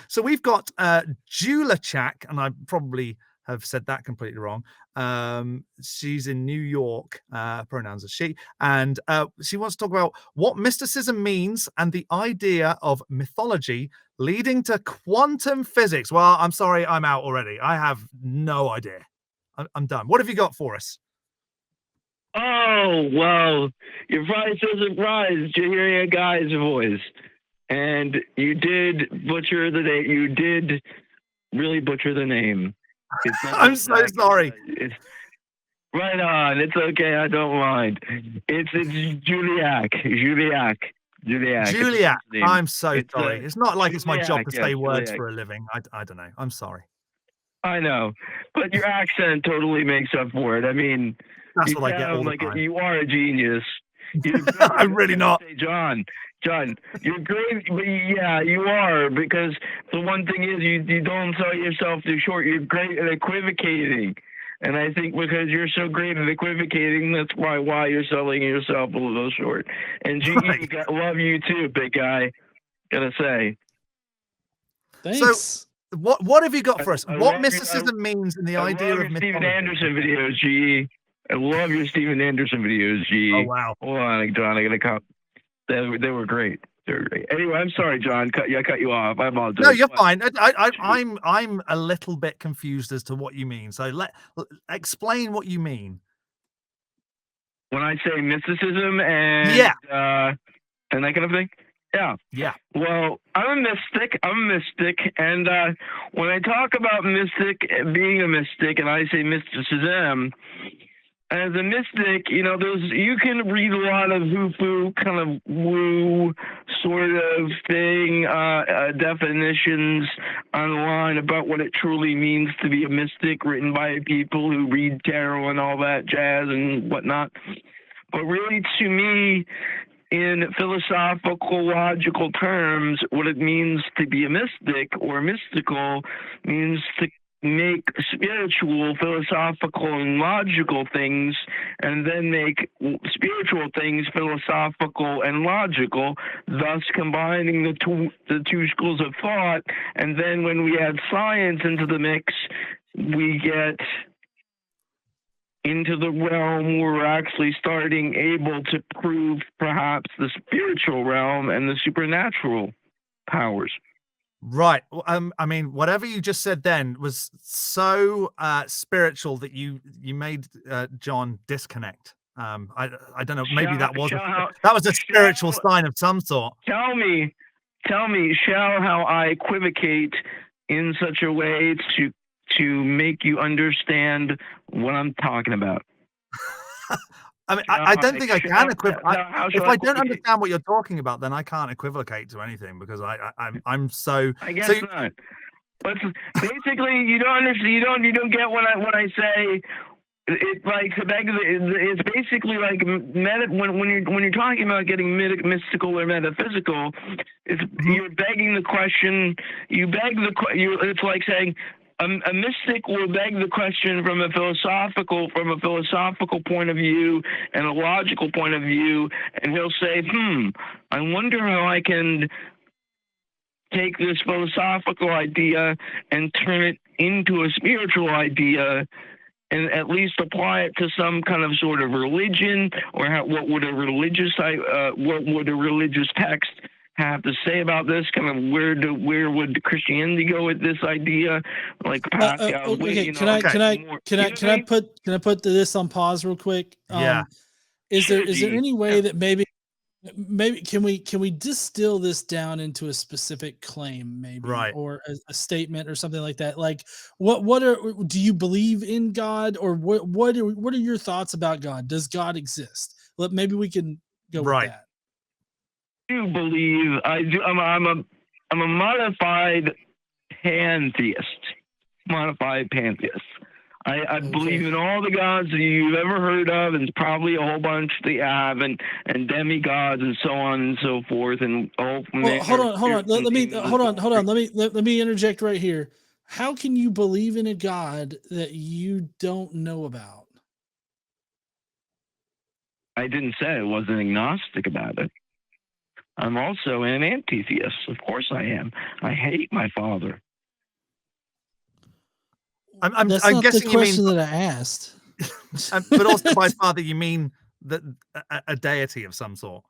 So we've got Julachak, and I probably have said that completely wrong. She's in New York, pronouns are she, and she wants to talk about what mysticism means and the idea of mythology leading to quantum physics. Well, I'm sorry, I'm out already. I have no idea. I'm done. What have you got for us? Oh, well, you're probably so surprised to hear a guy's voice. And you did butcher the name. You did really butcher the name. I'm so sorry. It's right on. It's okay. I don't mind. It's Julachak. Juliac. I'm so sorry. It's not like it's my job to say words Julachak. for a living. I don't know. I'm sorry. I know, but your accent totally makes up for it. I mean, that's what I get all the time. You are a genius. I'm really not. John, you're great, but yeah, you are, because the one thing is you don't sell yourself too short. You're great at equivocating. And I think because you're so great at equivocating, that's why you're selling yourself a little short. And GE, love you too, big guy. Gotta say. Thanks. So, what have you got for us? What mysticism means in the idea of mythology? Steven Anderson videos, GE. I love your Steven Anderson videos, GE. Oh wow! Hold on, John. I gotta cut. They were great. They were great. Anyway, I'm sorry, John. I cut you off. I apologize. No, you're fine. I'm a little bit confused as to what you mean. So explain what you mean. When I say mysticism and and that kind of thing. Yeah. Well, I'm a mystic, and when I talk about being a mystic, and I say mysticism, as a mystic, you can read a lot of hoo-foo, kind of woo sort of thing, definitions online about what it truly means to be a mystic, written by people who read tarot and all that jazz and whatnot. But really, to me, in philosophical, logical terms, what it means to be a mystic or mystical means to make spiritual, philosophical, and logical things, and then make spiritual things philosophical and logical, thus combining the two schools of thought. And then when we add science into the mix, we get into the realm where we're actually able to prove perhaps the spiritual realm and the supernatural powers. Right. I mean, whatever you just said then was so spiritual that you made John disconnect. I don't know. Maybe that was a spiritual sign of some sort. Tell me, Shell, how I equivocate in such a way to make you understand what I'm talking about. I mean, I don't think I can equivocate. If I don't understand what you're talking about, then I can't equivocate to anything because I'm so. I guess not. But basically, you don't understand. You don't get what I say. It's basically like when you're talking about getting mystical or metaphysical, you're begging the question. It's like saying. A mystic will beg the question from a philosophical point of view and a logical point of view, and he'll say, I wonder how I can take this philosophical idea and turn it into a spiritual idea and at least apply it to some kind of sort of religion, or what would a religious text have to say about this? Kind of where would Christianity go with this idea? Like, okay, can I put this on pause real quick? Is there any way that maybe can we distill this down into a specific claim, maybe, or a statement or something like that? Like, do you believe in God, or what are your thoughts about God? Does God exist? Maybe we can go with that. I do believe I do. I'm a modified pantheist. I believe in all the gods that you've ever heard of, and probably a whole bunch that you have, and demigods and so on and so forth. And hold on. Let me interject right here. How can you believe in a God that you don't know about? I didn't say I wasn't agnostic about it. I'm also an anti-theist. Of course I am. I hate my father. That's not the question that I asked. But also by father, you mean that a deity of some sort.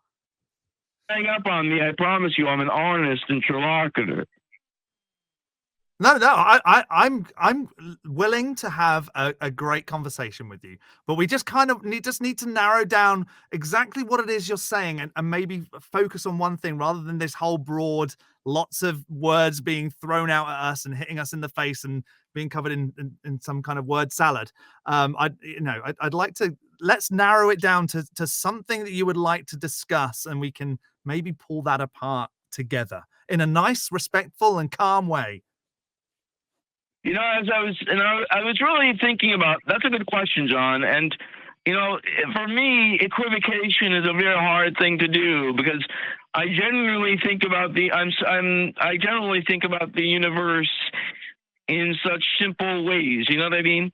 Hang up on me. I promise you, I'm an honest interlocutor. No, I'm willing to have a great conversation with you, but we just kind of need to narrow down exactly what it is you're saying, and maybe focus on one thing rather than this whole broad, lots of words being thrown out at us and hitting us in the face and being covered in some kind of word salad. I'd like to, let's narrow it down to something that you would like to discuss, and we can maybe pull that apart together in a nice, respectful, and calm way. You know, as I was really thinking about, that's a good question, Jon. And, you know, for me, equivocation is a very hard thing to do, because I generally think about I generally think about the universe in such simple ways. You know what I mean?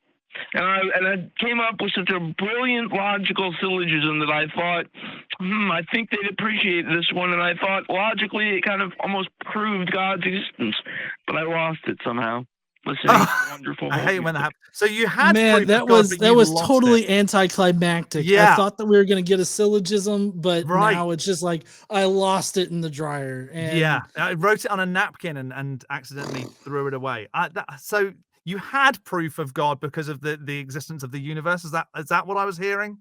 And I came up with such a brilliant logical syllogism that I thought, I think they'd appreciate this one. And I thought logically it kind of almost proved God's existence, but I lost it somehow. Wonderful. I hate when that happens. So you had that was totally anticlimactic. Yeah. I thought that we were going to get a syllogism, but now it's just like I lost it in the dryer. And yeah, I wrote it on a napkin and accidentally threw it away. So you had proof of God because of the existence of the universe. Is that what I was hearing?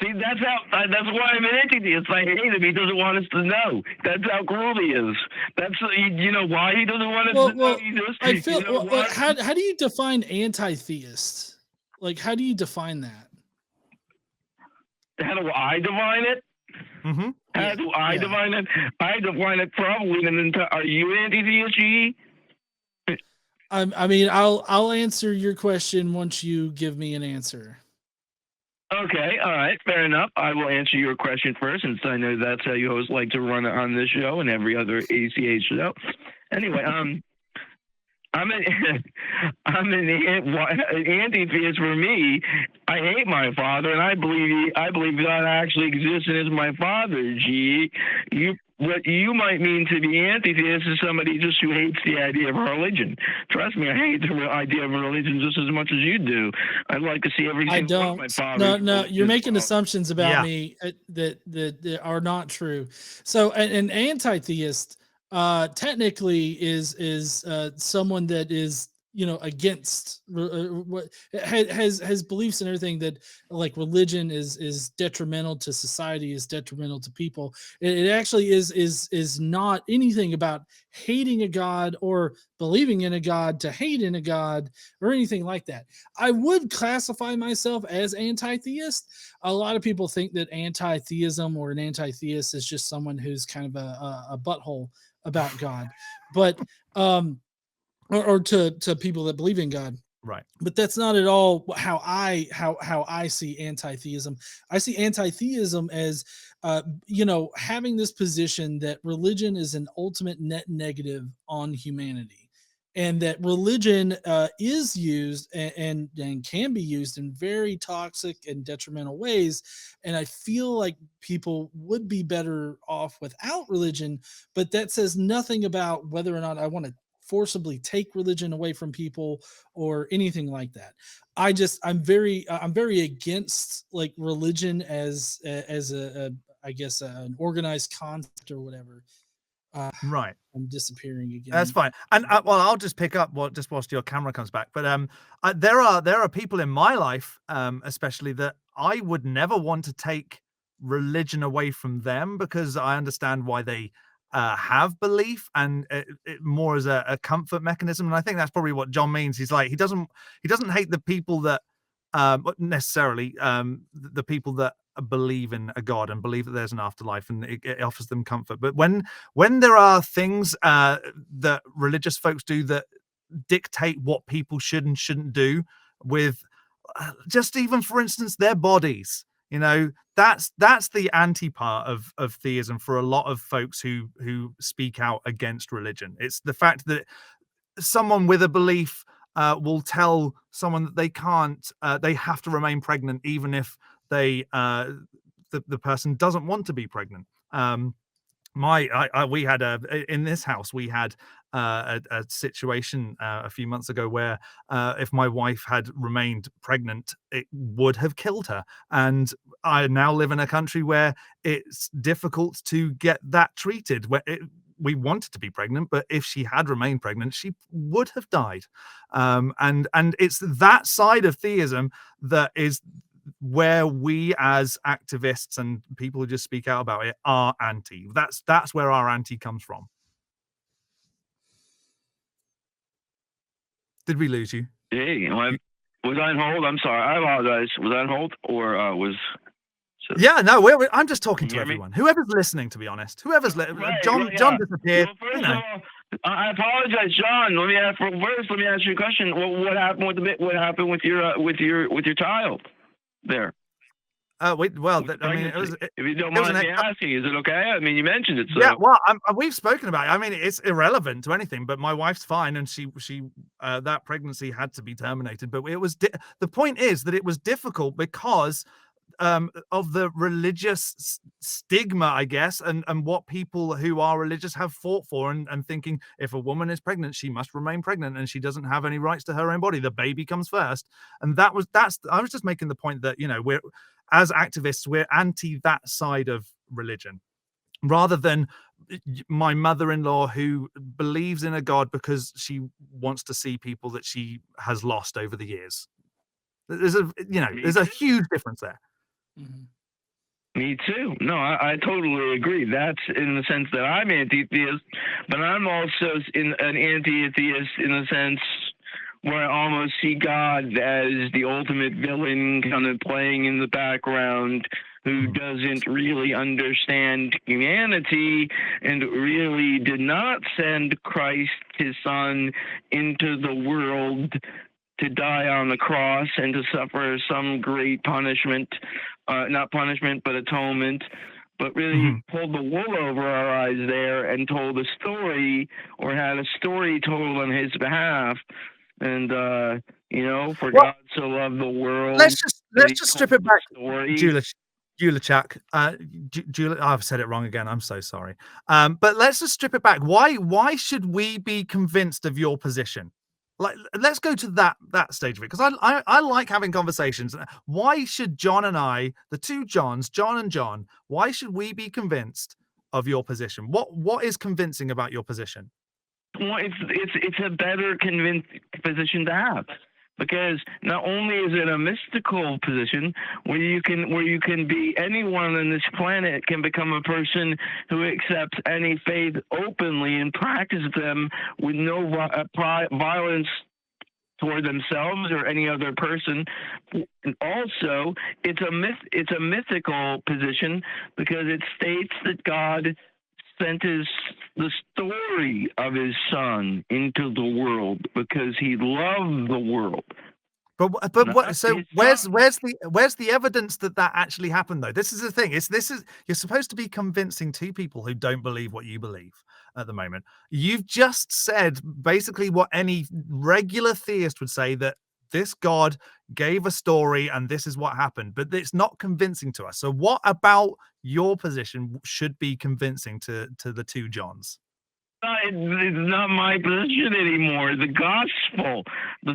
See, that's why I'm an anti-theist. I hate him. He doesn't want us to know. That's how cruel he is. That's why he doesn't want us to know. I feel. How do you define anti-theist? Like, how do you define that? How do I define it? Mm-hmm. How do I define it? I define it probably. Are you an anti-theist, G? I mean, I'll answer your question once you give me an answer. Okay, all right, fair enough. I will answer your question first, since I know that's how you always like to run it on this show and every other ACH show. Anyway, I'm an anti-theist. For me, I hate my father, and I believe God actually exists and is my father. Gee, what you might mean to be anti-theist is somebody just who hates the idea of religion. Trust me, I hate the idea of religion just as much as you do. I'd like to see everything. I don't. No, you're making assumptions about me that are not true. So an anti-theist technically is someone that is against what has beliefs and everything, that like religion is detrimental to society, is detrimental to people. It actually is not anything about hating a god or believing in a god to hate in a god or anything like that. I would classify myself as anti-theist. A lot of people think that anti-theism or an anti-theist is just someone who's kind of a butthole about God, but or to people that believe in God. Right. But that's not at all how I see anti-theism. I see anti-theism as having this position that religion is an ultimate net negative on humanity, and that religion is used and can be used in very toxic and detrimental ways. And I feel like people would be better off without religion, but that says nothing about whether or not I want to forcibly take religion away from people or anything like that. I'm very against like religion as a I guess an organized concept or whatever. Right. I'm disappearing again. That's fine. And well, I'll just pick up just whilst your camera comes back. But there are people in my life, especially, that I would never want to take religion away from them, because I understand why they have belief, and it more as a comfort mechanism. And I think that's probably what Jon means. He's like, he doesn't hate the people that necessarily the people that believe in a god and believe that there's an afterlife, and it offers them comfort. But when there are things that religious folks do that dictate what people should and shouldn't do with just even, for instance, their bodies, that's the anti part of theism for a lot of folks who speak out against religion. It's the fact that someone with a belief will tell someone that they can't, they have to remain pregnant even if they the person doesn't want to be pregnant. we had in this house we had a situation a few months ago where if my wife had remained pregnant, it would have killed her. And I now live in a country where it's difficult to get that treated. We wanted to be pregnant, but if she had remained pregnant, she would have died. And it's that side of theism that is where we as activists and people who just speak out about it are anti. That's where our anti comes from. Did we lose you? Hey, was I on hold? I'm sorry. I apologize. Was I on hold or was? Yeah, no. I'm just talking to everyone. Whoever's listening, to be honest. Whoever's Jon disappeared. Well, first of all, I apologize, Jon. Let me ask you a question. What happened with what happened with your child there? I mean, it was. If you don't mind me asking, is it okay? I mean, you mentioned it. So. Yeah, well, we've spoken about it. I mean, it's irrelevant to anything. But my wife's fine, and she that pregnancy had to be terminated. But it was the point is that it was difficult because of the religious stigma, I guess, and what people who are religious have fought for, and thinking if a woman is pregnant, she must remain pregnant, and she doesn't have any rights to her own body. The baby comes first, and I was just making the point that we're, as activists, we're anti that side of religion, rather than my mother-in-law who believes in a God because she wants to see people that she has lost over the years. There's a huge difference there. Mm-hmm. Me too. No, I totally agree. That's in the sense that I'm anti-theist, but I'm also an anti-theist in the sense where I almost see God as the ultimate villain, kind of playing in the background, who doesn't really understand humanity and really did not send Christ, his son, into the world to die on the cross and to suffer some great punishment, not punishment, but atonement, but really pulled the wool over our eyes there and told a story, or had a story told on his behalf. And, God so loved the world. Let's just strip it back. Julachak. I've said it wrong again. I'm so sorry. But let's just strip it back. Why should we be convinced of your position? Like, let's go to that stage of it, because I like having conversations. Why should Jon and I, the two Jons, Jon and Jon, why should we be convinced of your position? What is convincing about your position? Well, it's a better position to have, because not only is it a mystical position where you can be anyone on this planet can become a person who accepts any faith openly and practices them with no violence toward themselves or any other person. And also, it's a mythical position because it states that God sent the story of his son into the world because he loved the world. But what? So where's the evidence that actually happened, though? This is the thing. You're supposed to be convincing two people who don't believe what you believe at the moment. You've just said basically what any regular theist would say, that this God gave a story and this is what happened, but it's not convincing to us. So what about your position should be convincing to the two Jons? It's not my position anymore. The gospel, the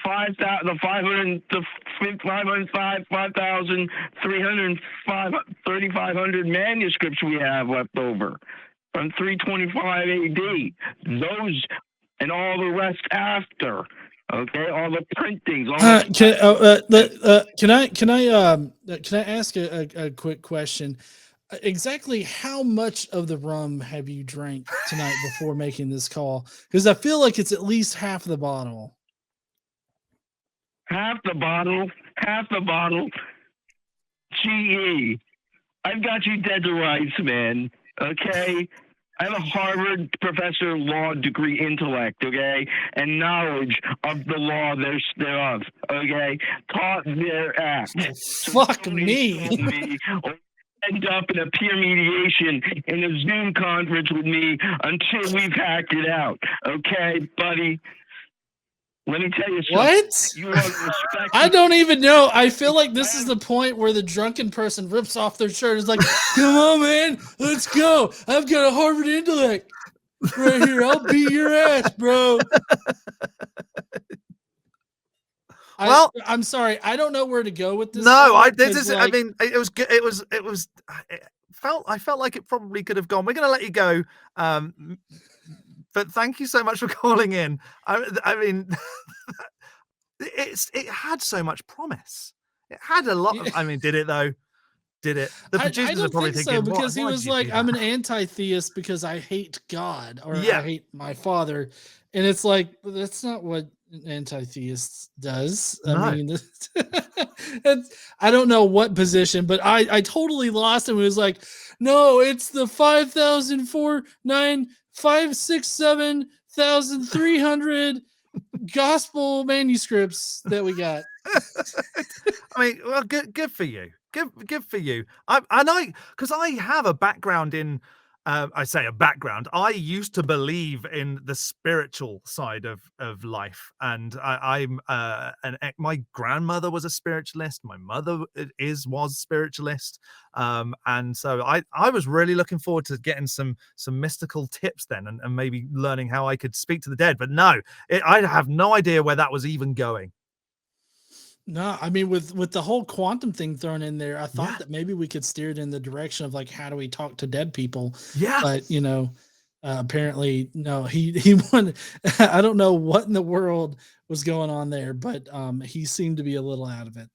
5,305 manuscripts we have left over from 325 AD. Those and all the rest after. Okay, all the printings. Can I ask a quick question? Exactly how much of the rum have you drank tonight before making this call? Because I feel like it's at least half the bottle. Half the bottle. GE. I've got you dead to rights, man. Okay? I have a Harvard professor of law degree intellect, okay, and knowledge of the law thereof, okay, taught thereact. Fuck me. End up in a peer mediation in a Zoom conference with me until we've hacked it out, okay, buddy? Let me tell you something. What? You want respect. I don't even know. I feel like this is the point where the drunken person rips off their shirt. Is like, come on, man, let's go. I've got a Harvard intellect right here. I'll beat your ass, bro. Well, I'm sorry. I don't know where to go with this. No, I like, mean, it was good. I felt like it probably could have gone. We're going to let you go. But thank you so much for calling in. I mean, it had so much promise. It had a lot. I mean, did it though? Did it? The producers I are probably think thinking, so, because he was like, I'm an anti-theist because I hate God, or I hate my father. And it's like, that's not what an anti-theist does. No. I mean, I don't know what position, but I totally lost him. It was like, no, it's the 5,004,9,567,300 gospel manuscripts that we got. I mean, well, good for you. Good for you. Because I have a background in, I say a background. I used to believe in the spiritual side of life, and my grandmother was a spiritualist. My mother was spiritualist, and so I was really looking forward to getting some mystical tips then, and maybe learning how I could speak to the dead. But no, I have no idea where that was even going. No, I mean, with the whole quantum thing thrown in there, I thought that maybe we could steer it in the direction of like, how do we talk to dead people? Yeah. But apparently no, he won. I don't know what in the world was going on there, but he seemed to be a little out of it.